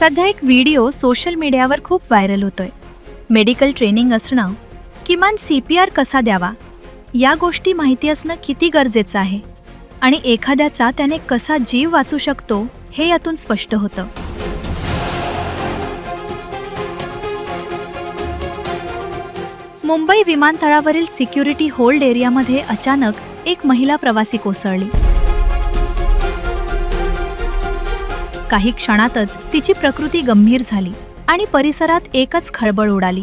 सध्या एक video social मीडियावर खूप व्हायरल होतोय. मेडिकल ट्रेनिंग असणं, किमान CPR कसा द्यावा या गोष्टी माहिती असणं किती गरजेचं आहे आणि एखाद्याचा त्याने कसा जीव वाचू शकतो हे यातून स्पष्ट होतं. मुंबई विमानतळावरील सिक्युरिटी होल्ड एरियामध्ये अचानक एक महिला प्रवासी कोसळली. काही क्षणातच तिची प्रकृती गंभीर झाली आणि परिसरात एकच खळबळ उडाली.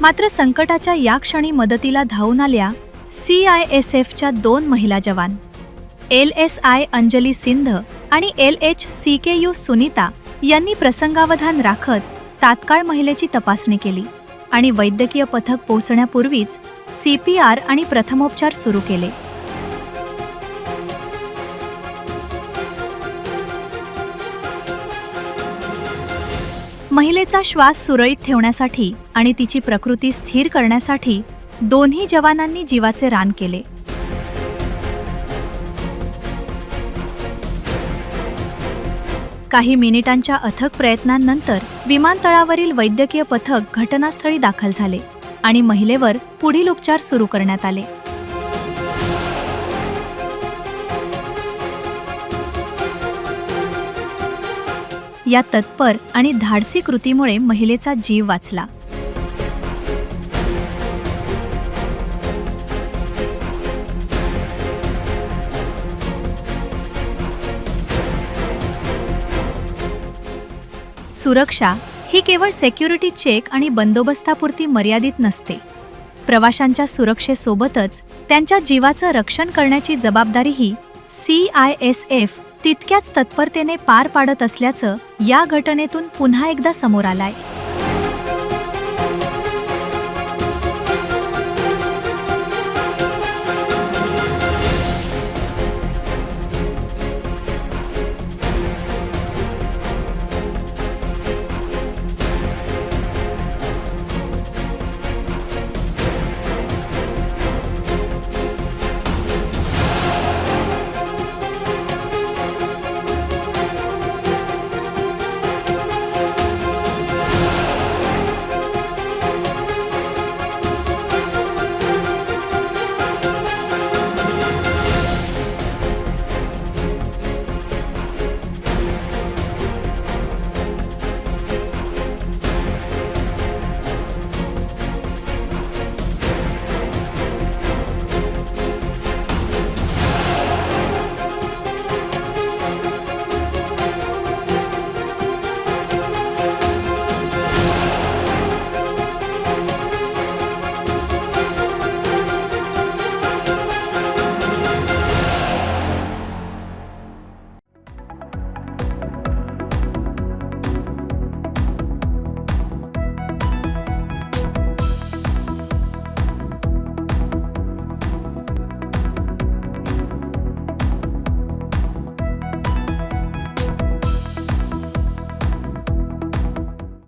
मात्र संकटाच्या या क्षणी मदतीला धावून आल्या CISFच्या 2 महिला जवान, LSI अंजली सिंध आणि LHCKU सुनीता यांनी प्रसंगावधान राखत तात्काळ महिलेची तपासणी केली आणि वैद्यकीय पथक पोहोचण्यापूर्वीच CPR आणि प्रथमोपचार सुरू केले. महिलेचा श्वास सुरळीत ठेवण्यासाठी आणि तिची प्रकृती स्थिर करण्यासाठी दोन्ही जवानांनी जीवाचे रान केले. काही मिनिटांच्या अथक प्रयत्नांनंतर विमानतळावरील वैद्यकीय पथक घटनास्थळी दाखल झाले आणि महिलेवर पुढील उपचार सुरू करण्यात आले. या तत्पर आणि धाडसी कृतीमुळे महिलेचा जीव वाचला. सुरक्षा ही केवळ सिक्युरिटी चेक आणि बंदोबस्तापुरती मर्यादित नसते. प्रवाशांच्या सुरक्षेसोबतच त्यांच्या जीवाचं रक्षण करण्याची जबाबदारीही CISF तितक्याच तत्परतेने पार पाडत असल्याचं या घटनेतून पुन्हा एकदा समोर आलंय.